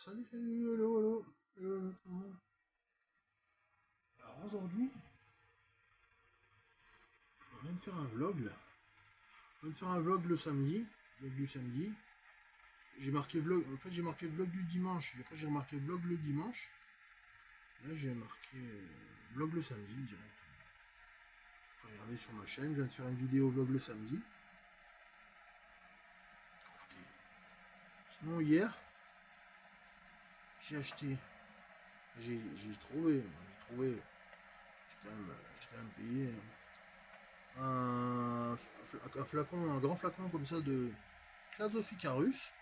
Salut, salut, hello, hello, hello, hello, tout le monde. Alors aujourd'hui, on vient de faire un vlog là. On vient de faire un vlog le samedi, vlog du samedi. J'ai marqué vlog, en fait j'ai marqué vlog du dimanche, et après j'ai remarqué vlog le dimanche. Là j'ai marqué vlog le samedi direct. Vous pouvez regarder sur ma chaîne, je viens de faire une vidéo vlog le samedi. Écoutez. Sinon hier, j'ai acheté, j'ai quand même payé un flacon, un grand flacon comme ça de Clados Ficarus,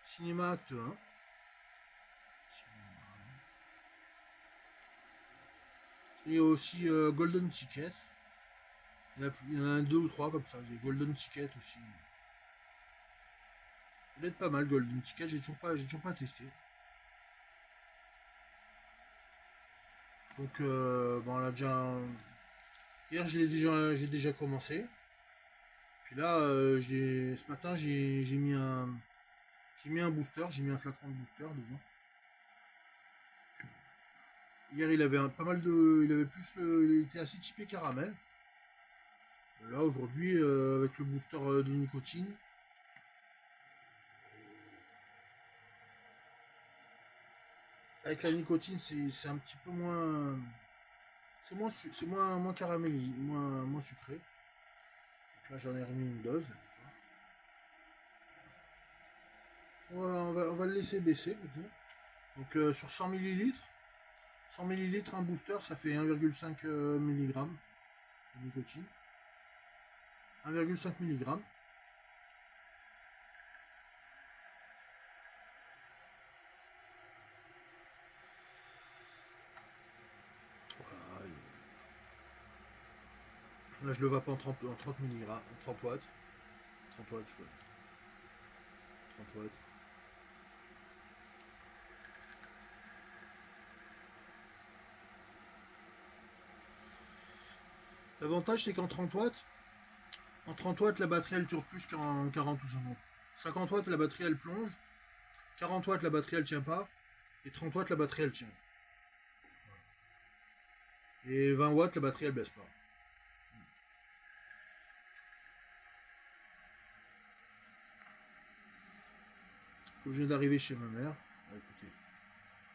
Cinéma Acte 1. Et aussi Golden Ticket. Il y en a un, deux ou trois comme ça, des Golden Ticket aussi. Peut-être pas mal Golden Ticket, j'ai toujours pas testé. Donc bon, on a déjà. Hier j'ai déjà commencé. Puis là, ce matin j'ai mis un booster, j'ai mis un flacon de booster dedans. Hier il avait pas mal de, il avait plus, il était assez typé caramel. Là aujourd'hui avec le booster de nicotine, avec la nicotine c'est un petit peu moins, c'est moins caramélisé, moins sucré. Donc là j'en ai remis une dose. On va le laisser baisser peut-être. Donc sur 100 millilitres, 100 millilitres un booster ça fait 1,5 mg de nicotine. 1,5 mg. Voilà, là je le vape en 30 mg, en 30 watts. 30 watts, quoi. 30 watts. L'avantage c'est qu'en 30 watts, en 30 watts la batterie elle dure plus qu'en 40 ou 50. 50 watts la batterie elle plonge, 40 watts la batterie elle tient pas, et 30 watts la batterie elle tient. Et 20 watts la batterie elle baisse pas. Comme je viens d'arriver chez ma mère, écoutez,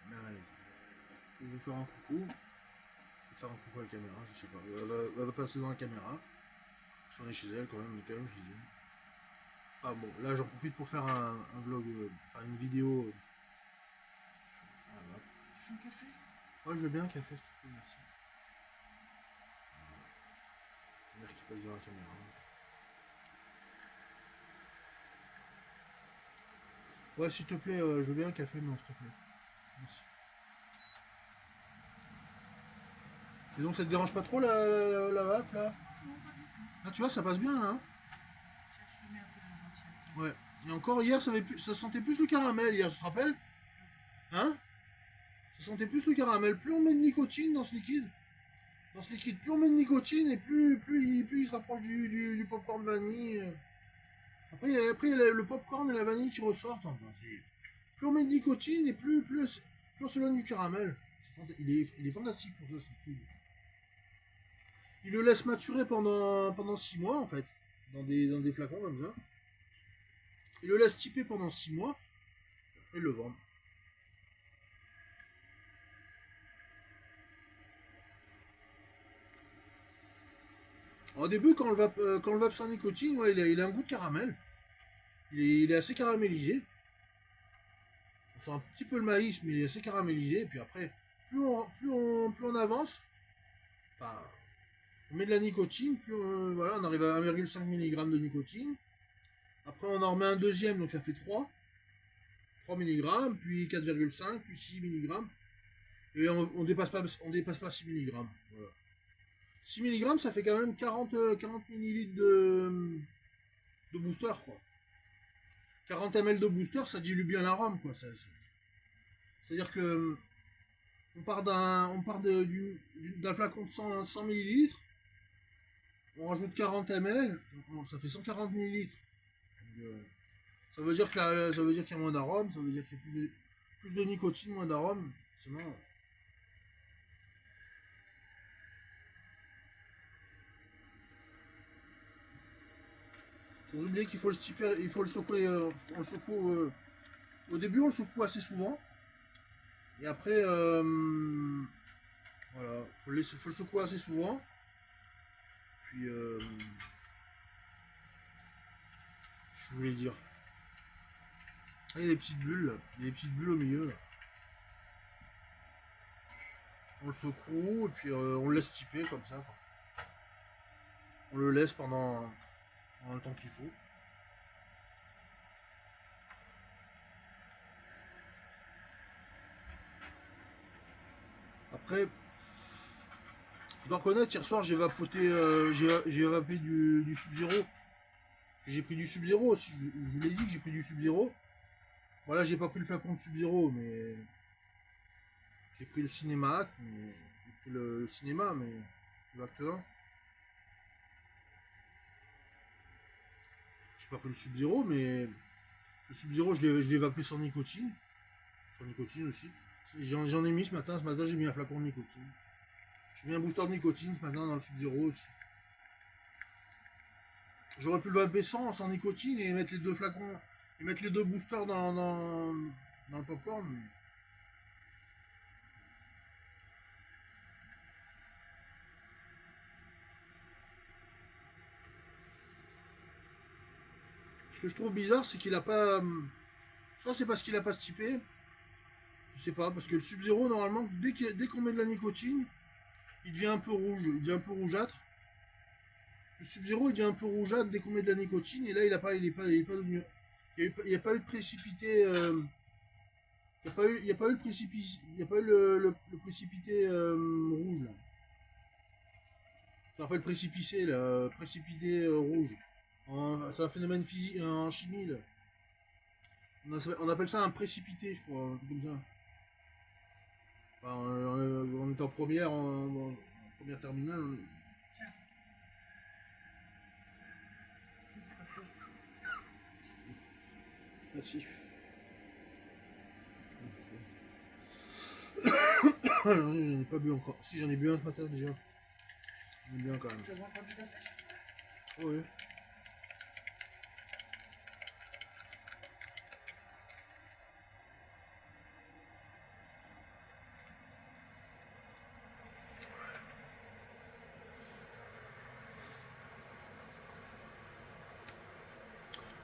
ma mère je vais faire un coucou. Je vais faire un coucou à la caméra, je sais pas. Elle va passer dans la caméra. Si on est chez elle quand même, je dis. Ah bon, là j'en profite pour faire un vlog, faire une vidéo. Voilà. Tu fais un café? Ouais, je veux bien un café, s'il te plaît, merci. La mère qui passe dans la caméra. Ouais, s'il te plaît, je veux bien un café, non, s'il te plaît. Merci. Et donc ça te dérange pas trop la vape là? Ah, tu vois, ça passe bien, hein? Ouais. Et encore hier, ça sentait plus le caramel, hier, tu te rappelles? Hein? Ça sentait plus le caramel. Plus on met de nicotine dans ce liquide, plus on met de nicotine et plus il se rapproche du popcorn vanille. Après, il y a le popcorn et la vanille qui ressortent. Enfin, plus on met de nicotine et plus on s'éloigne du caramel. Il est fantastique pour ce liquide. Il le laisse maturer pendant 6 mois en fait, dans des flacons comme ça. Il le laisse typer pendant 6 mois et le vend. Au début, quand le vape sans nicotine, ouais, il a un goût de caramel. Il est assez caramélisé. On sent un petit peu le maïs, mais il est assez caramélisé. Et puis après, plus on avance, enfin, on met de la nicotine, voilà, on arrive à 1,5 mg de nicotine. Après, on en remet un deuxième, donc ça fait 3 mg, puis 4,5, puis 6 mg. Et on dépasse pas 6 mg. Voilà. 6 mg, ça fait quand même 40 ml de booster, quoi. 40 ml de booster, ça dilue bien l'arôme, quoi. C'est-à-dire que on part d'un flacon de 100 millilitres, on rajoute 40 ml, ça fait 140 millilitres. Ça veut dire qu'il y a moins d'arôme, ça veut dire qu'il y a Plus de nicotine, moins d'arôme. C'est marrant. Sans oublier qu'il faut le stiper, il faut le secouer. On le secoue. Au début, on le secoue assez souvent. Et après, voilà, faut le secouer assez souvent. Puis, je voulais dire. Ah, il y a des petites bulles, là. Il y a des petites bulles au milieu, là. On le secoue et puis on le laisse stiper comme ça, quoi. On le laisse pendant le temps qu'il faut. Après, je dois reconnaître, hier soir j'ai vapoté, j'ai vapé du Sub-Zero. J'ai pris du Sub-Zero aussi, je vous l'ai dit que j'ai pris du Sub-Zero. Voilà, j'ai pas pris le flacon de Sub-Zero, mais j'ai pris le cinéma Act, mais j'ai pris le cinéma, mais le Act 1. J'ai pas pris le Sub-Zero, mais le Sub-Zero je l'ai vapé sans nicotine. Sans nicotine aussi. J'en ai mis ce matin j'ai mis un flacon de nicotine. J'ai mis un booster de nicotine ce matin dans le Sub-Zero aussi. J'aurais pu le vaper sans nicotine et mettre les deux flacons, et mettre les deux boosters dans le popcorn. Mais... Ce que je trouve bizarre, c'est qu'il a pas. Soit c'est parce qu'il a pas typé. Je sais pas, parce que le Sub-Zero, normalement, dès qu'on met de la nicotine, il devient un peu rouge, il devient un peu rougeâtre. Le Sub-Zero, il devient un peu rougeâtre dès qu'on met de la nicotine, et là, il est pas devenu. Il n'y a pas eu de précipité. Il n'y a pas eu le précipité. Il y a pas eu le précipité rouge là. Ça s'appelle précipité là, précipité rouge. C'est un phénomène physique en chimie là. On appelle ça un précipité, je crois, un truc comme ça. Enfin, on est en première, en première terminale. Tiens. Merci. J'en ai pas bu encore. Si, j'en ai bu un ce matin déjà. J'en ai bu un quand même. Tu veux encore du café? Oui.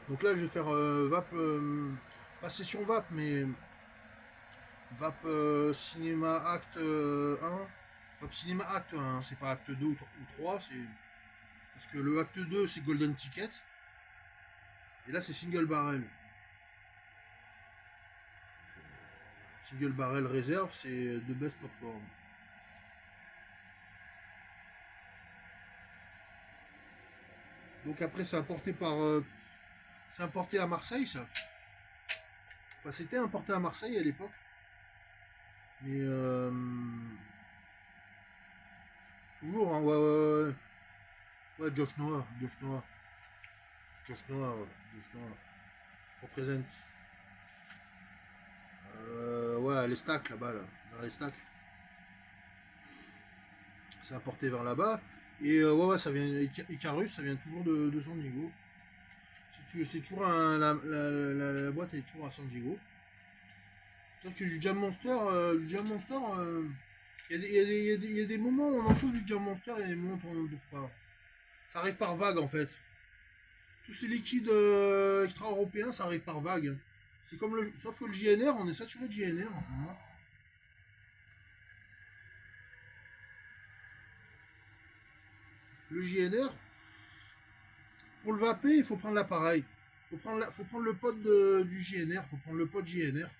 Donc là, je vais faire vape, pas session vape, mais vape cinéma acte 1. Vape cinéma acte 1, c'est pas acte 2 ou 3, c'est. Parce que le acte 2, c'est Golden Ticket. Et là, c'est single barrel. Single barrel réserve, c'est de best popcorn. Donc après, c'est importé par. C'est importé à Marseille, ça. Enfin, c'était importé à Marseille à l'époque. Mais toujours, hein, ouais. Ouais, Josh Noah. Josh Noah, ouais. Josh Noah. Représente. Ouais, les stacks là-bas, là. Vers les stacks. C'est apporté vers là-bas. Et ouais, ça vient. Icarus, ça vient toujours de San Diego. C'est toujours la boîte est toujours à San Diego. Sauf que du Jam Monster, il y a des moments où on en trouve du Jam Monster et des moments où on n'en trouve pas. Ça arrive par vague en fait. Tous ces liquides extra-européens, ça arrive par vague. C'est comme le. Sauf que le JNR, on est saturé de JNR en ce moment. Le JNR, pour le vaper, il faut prendre l'appareil. Faut prendre le pod du JNR, faut prendre le pod JNR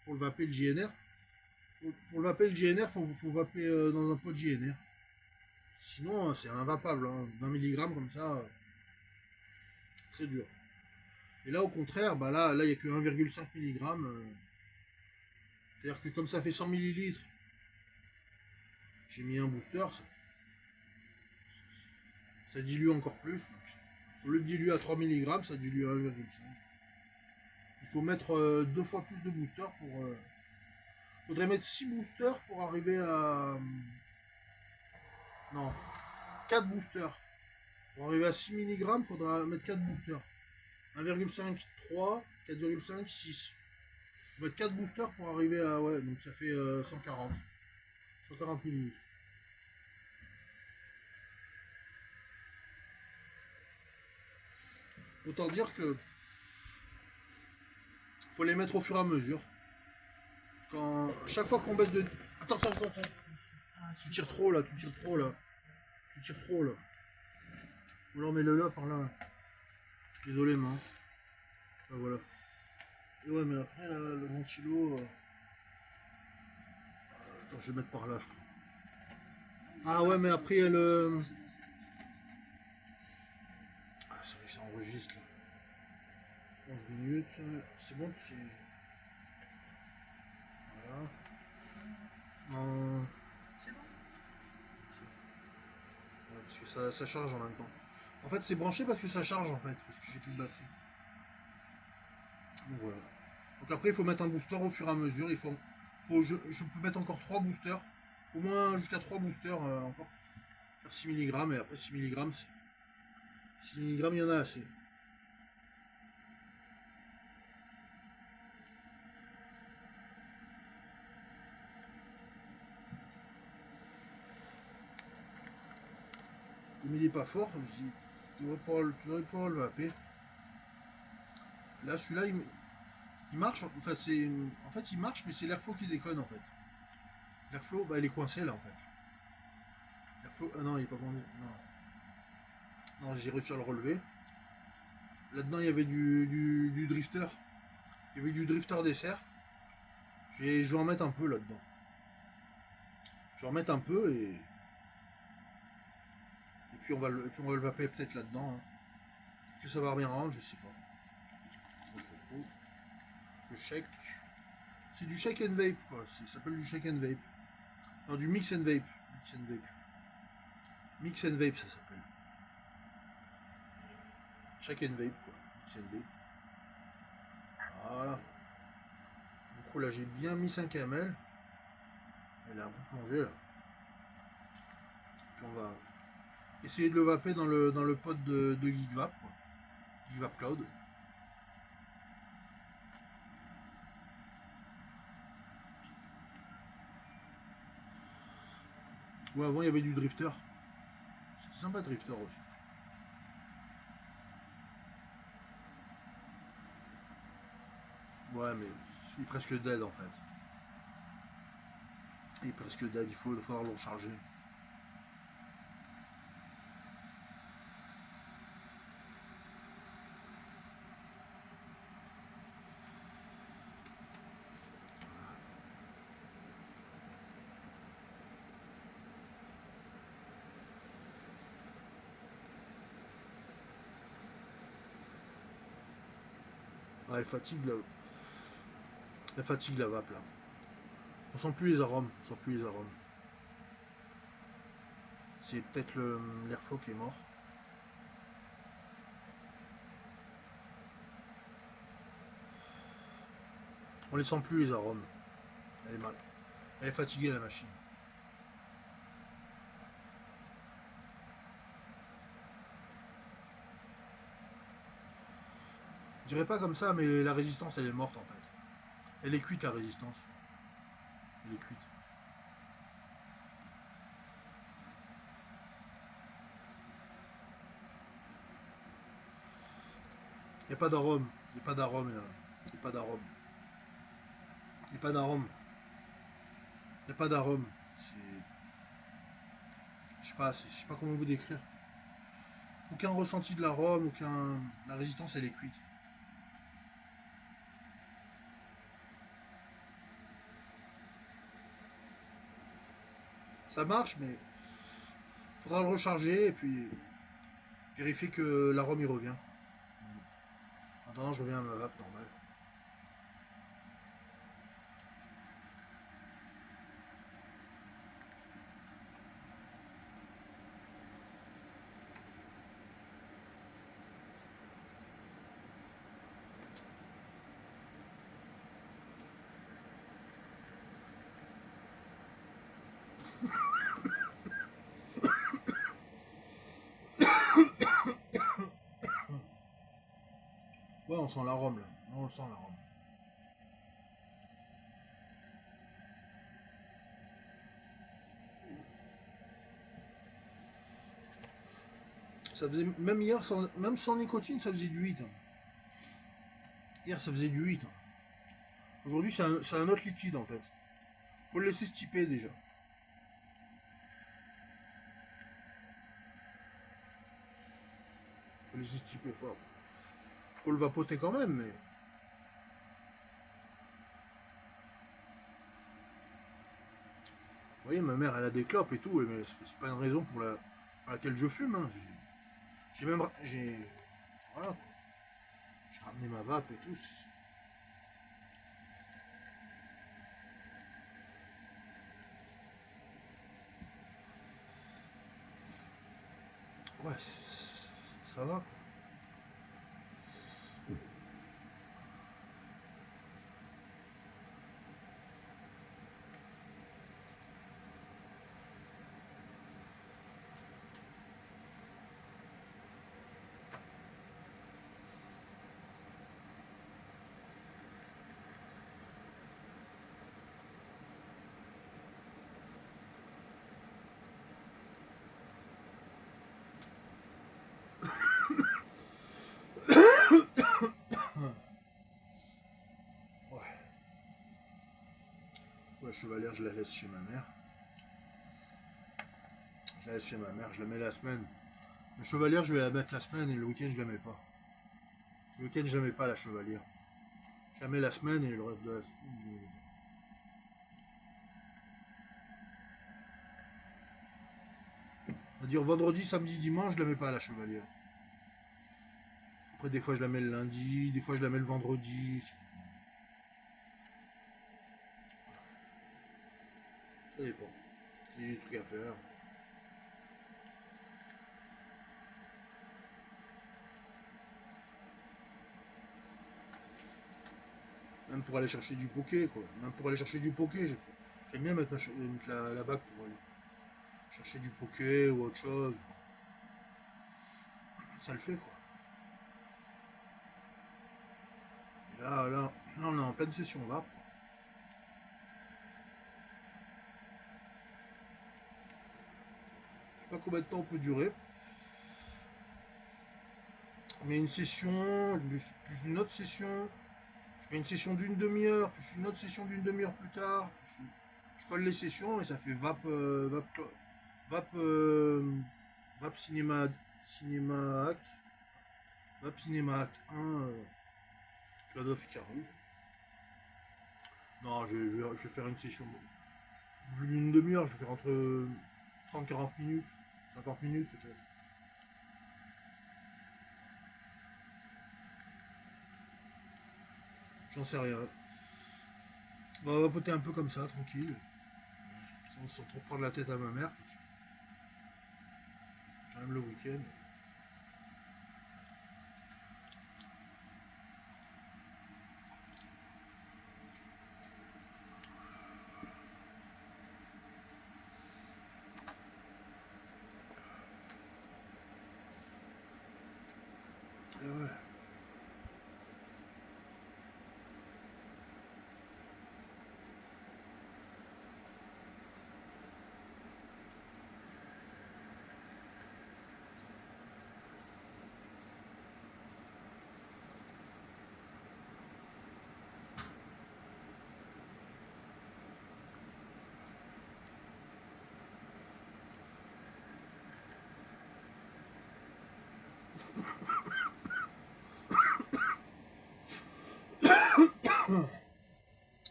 pour le vaper le JNR. Pour le vaper le JNR, faut vaper dans un pod JNR. Sinon, c'est invapable. Hein. 20 mg comme ça, très dur. Et là, au contraire, bah là, il n'y a que 1,5 mg. C'est-à-dire que comme ça fait 100 ml, j'ai mis un booster, ça dilue encore plus. Donc, au lieu de diluer à 3 mg, ça dilue à 1,5. Il faut mettre 2 fois plus de booster Faudrait mettre 6 boosters pour arriver à... Non, 4 boosters. Pour arriver à 6 mg, il faudra mettre 4 boosters. 1,5, 3, 4,5, 6. On va mettre 4 boosters pour arriver à... Ouais, donc ça fait 140. 140 minutes. Autant dire que faut les mettre au fur et à mesure. Quand chaque fois qu'on baisse de... Attends. Tu tires trop là, tu tires trop là. Alors mets-le là, par là. Désolé, main. Ah, voilà. Et ouais, mais après, là, le ventilo... Attends, je vais mettre par là, je crois. Ah ouais, mais après, il y a le... Ah, c'est vrai que ça enregistre, là. 11 minutes. C'est bon, c'est... Voilà. C'est bon. Ouais, parce que ça charge en même temps. En fait, c'est branché parce que ça charge, en fait. Parce que j'ai plus de batterie. Donc voilà. Donc après, il faut mettre un booster au fur et à mesure. Je peux mettre encore 3 boosters. Au moins jusqu'à 3 boosters encore. Faire 6 mg. Et après 6 mg, 6 mg, il y en a assez. Comme il n'est pas fort, je dis, tu devrais pouvoir le vaper. Là, celui-là, il marche. Enfin, en fait, il marche, mais c'est l'airflow qui déconne, en fait. L'airflow, bah, il est coincé, là, en fait. L'airflow, ah non, il est pas bandé. Non, j'ai réussi à le relever. Là-dedans, il y avait du drifter. Il y avait du drifter dessert. Je vais en mettre un peu là-dedans. Je vais en mettre un peu et puis on va le vaper peut-être là-dedans. Hein. Que ça va bien rendre, je sais pas. Le shake. C'est du shake and vape quoi. Ça s'appelle du shake and vape. Non, du mix and vape. Mix and vape ça s'appelle. Shake and vape quoi. Mix and vape. Voilà. Du coup là j'ai bien mis 5 ml. Elle est un peu plongée là. Puis on va essayer de le vaper dans le pod de GeekVap quoi. GeekVap Cloud. Ouais, avant il y avait du drifter. C'était sympa drifter aussi. Ouais, mais il est presque dead en fait. Il est presque dead, il faut falloir le recharger. Ah, elle fatigue la vape là. On sent plus les arômes, C'est peut-être l'airflow qui est mort. On les sent plus les arômes. Elle est mal. Elle est fatiguée la machine. Je dirais pas comme ça, mais la résistance elle est morte en fait. Elle est cuite la résistance. Elle est cuite. Il n'y a pas d'arôme. Il n'y a pas d'arôme. Il n'y a pas d'arôme. Il n'y a pas d'arôme. Il n'y a pas d'arôme. Je sais pas comment vous décrire. Aucun ressenti de l'arôme, la résistance elle est cuite. Ça marche, mais il faudra le recharger et puis vérifier que l'arôme il revient. Maintenant, je reviens à ma vape normale. on sent l'arôme là. Là, on le sent l'arôme. Ça faisait, même hier, même sans nicotine, ça faisait du 8. Hein. Hier, ça faisait du 8. Hein. Aujourd'hui, c'est un autre liquide en fait. Faut le laisser stiper déjà. Faut le laisser stiper fort. Faut le vapoter quand même, mais. Vous voyez, ma mère, elle a des clopes et tout, mais c'est pas une raison pour laquelle je fume. Hein. J'ai même. Voilà. J'ai ramené ma vape et tout. Ouais, ça va. Ouais. La chevalière, je la laisse chez ma mère. Je la laisse chez ma mère, je la mets la semaine. La chevalière, je vais la mettre la semaine et le week-end, je la mets pas. Le week-end, je la mets pas la chevalière. Je la mets la semaine et le reste de la semaine. On va dire vendredi, samedi, dimanche, je la mets pas la chevalière. Après, des fois, je la mets le lundi, des fois, je la mets le vendredi. Ça dépend. Il y a des trucs à faire. Même pour aller chercher du poké, quoi. Même pour aller chercher du poké, j'aime bien mettre la bague pour aller chercher du poké ou autre chose. Ça le fait, quoi. Et là, on est en pleine session vape. Je sais pas combien de temps on peut durer. Mais une session, plus une autre session. Je fais une session d'une demi-heure, plus une autre session d'une demi-heure plus tard. Je colle les sessions et ça fait vape cinéma acte. Vape cinéma acte 1, Claude Ficaru. Non, je vais faire une session. Plus d'une demi-heure, je vais faire entre 30-40 minutes, 50 minutes peut-être. J'en sais rien. On va vapoter un peu comme ça, tranquille. Sans trop prendre la tête à ma mère. Quand même le week-end. Et ouais.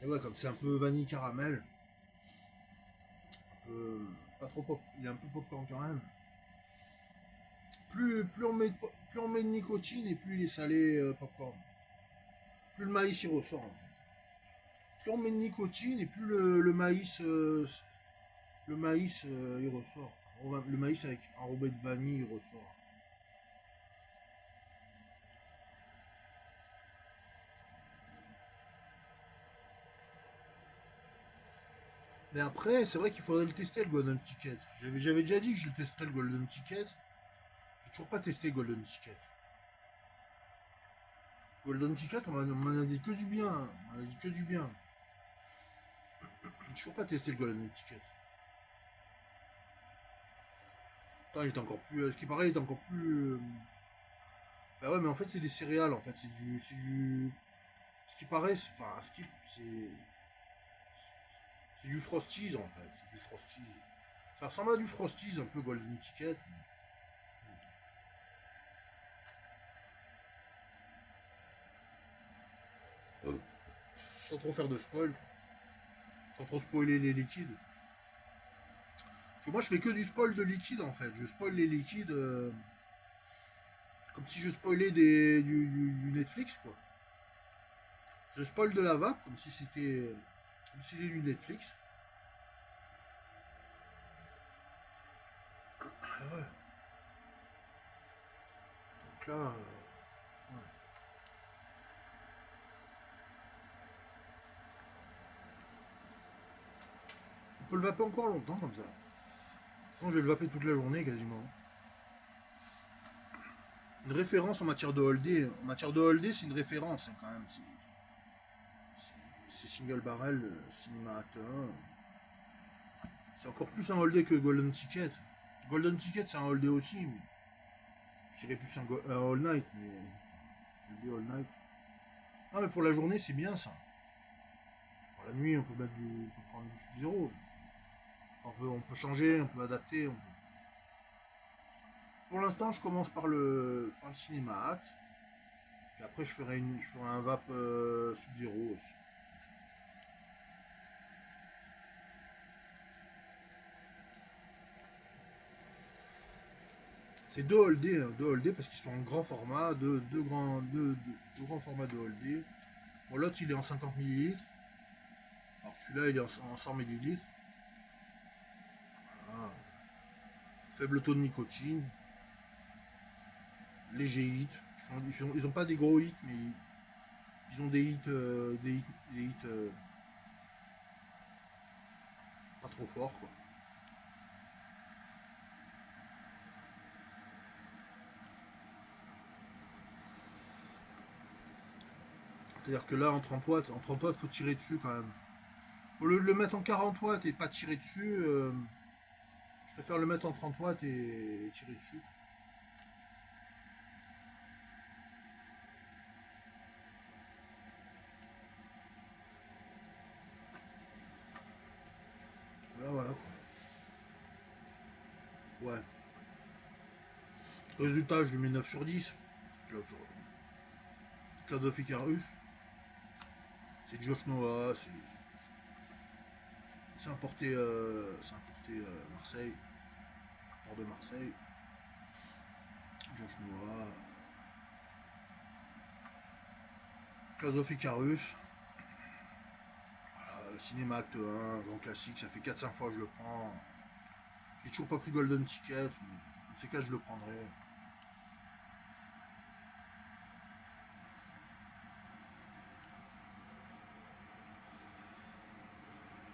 Et ouais, comme c'est un peu vanille caramel, pas trop pop, il est un peu popcorn quand même. Plus on met de nicotine et plus il est salé popcorn. Plus le maïs il ressort en fait. Plus on met de nicotine et plus le maïs il ressort. Le maïs avec enrobé de vanille il ressort. Mais après, c'est vrai qu'il faudrait le tester le Golden Ticket. J'avais déjà dit que je le testerais le Golden Ticket. J'ai toujours pas testé Golden Ticket. Golden Ticket, on m'en a dit que du bien. On m'en a dit que du bien. J'ai toujours pas testé le Golden Ticket. Putain, il est encore plus. Ce qui paraît, il est encore plus. Bah ouais, mais en fait, c'est des céréales. En fait, c'est du. C'est du. Ce qui paraît. Enfin, ce qui. C'est du Frosties en fait. C'est du Frosties. Ça ressemble à du Frosties, un peu Golden Ticket. Sans trop faire de spoil. Sans trop spoiler les liquides. Parce que moi, je fais que du spoil de liquide en fait. Je spoil les liquides. Comme si je spoilais du Netflix quoi. Je spoil de la vape comme si c'était. Comme si c'était du Netflix. Ah ouais. Donc là. Ouais. On peut le vaper encore longtemps comme ça. Sinon, je vais le vaper toute la journée quasiment. Une référence en matière de holdé. En matière de holdé, c'est une référence hein, quand même. C'est single barrel, cinéma acte 1. C'est encore plus un holdé que Golden Ticket. Golden Ticket, c'est un holdé aussi, mais je dirais plus un all night, mais holdé all night. Non, mais pour la journée, c'est bien ça. Pour la nuit, on peut prendre du sub-zéro. On peut changer, on peut adapter. Pour l'instant, je commence par le cinéma acte. Puis après, je ferai un vape sub-zéro aussi. C'est deux holdés parce qu'ils sont en grand format, deux grands formats de holdés. Bon, l'autre il est en 50 millilitres, alors que celui-là il est en 100 millilitres. Voilà. Faible taux de nicotine, léger hit. Ils ont pas des gros hits, mais ils ont des hits, pas trop forts quoi. C'est-à-dire que là en 30 watts faut tirer dessus quand même. Au lieu de le mettre en 40 watts et pas tirer dessus, je préfère le mettre en 30 watts et tirer dessus. Voilà, voilà quoi. Ouais. Résultat, je lui mets 9 sur 10. Cloud of Icarus. C'est Josh Noah, c'est importé Marseille, port de Marseille. Josh Noah. Cloud of Icarus. Cinéma Acte 1, grand classique, ça fait 4-5 fois que je le prends. J'ai toujours pas pris Golden Ticket, mais dans ces cas je le prendrai.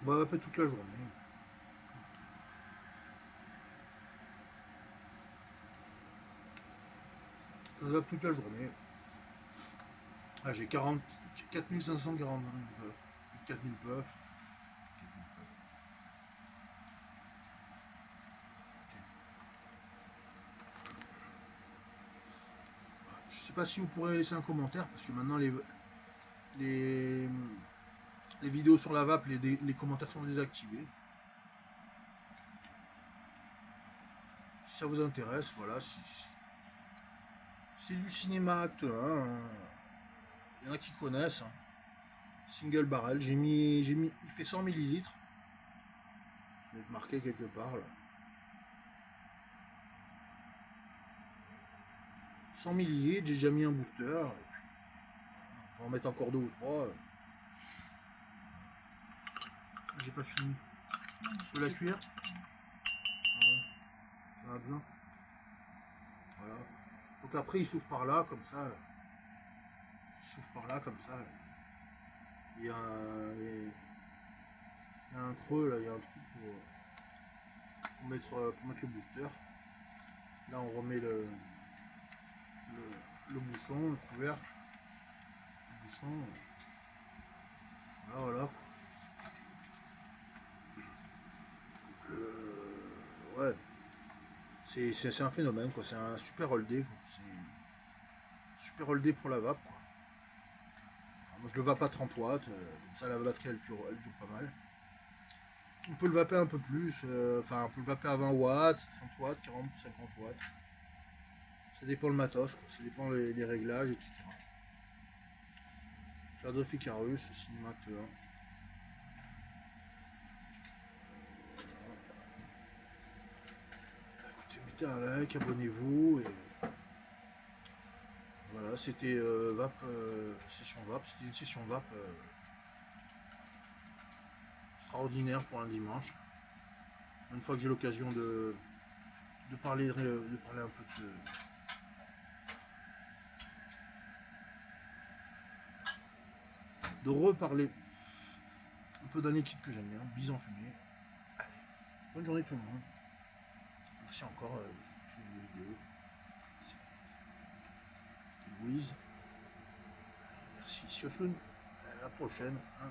On va vaper toute la journée. Ça se vape toute la journée. Ah, j'ai 4540 puffs. Plus de 4000 puffs. Je sais pas si vous pourrez laisser un commentaire parce que maintenant les, les vidéos sur la vape, les commentaires sont désactivés. Si ça vous intéresse, voilà. C'est du cinéma acte 1. Il y en a qui connaissent. Hein. Single barrel. Il fait 100 millilitres. Je vais être marqué quelque part là. 100 millilitres, j'ai déjà mis un booster. On va en mettre encore deux ou trois. J'ai pas fini. Je peux la cuire. On a besoin. Voilà. Donc après il souffle par là, comme ça. Là. Il souffle par là, comme ça. Là. Il y a un creux là, il y a un trou pour mettre le booster. Là on remet le bouchon, le couvercle. bouchon. Voilà, voilà. Ouais. C'est un phénomène, quoi. C'est un super holdé, quoi. C'est super holdé pour la vape, quoi. Alors, moi, je le vape à 30 watts. Comme ça, la batterie, elle dure pas mal. On peut le vaper un peu plus. Enfin, on peut le vaper à 20 watts, 30 watts, 40, 50 watts. Ça dépend le matos, quoi. Ça dépend les réglages, etc. Philosophe Icarus, Cinéma 1. Écoutez, mettez un like, abonnez-vous. Et voilà, c'était session VAP. C'était une session VAP extraordinaire pour un dimanche. Une fois que j'ai l'occasion de parler un peu de reparler un peu d'un équipe que j'aime bien, Bison Fumé. Allez, bonne journée tout le monde. Merci encore sur les vidéos. C'était Louise. Merci, see you soon. À la prochaine. Hein.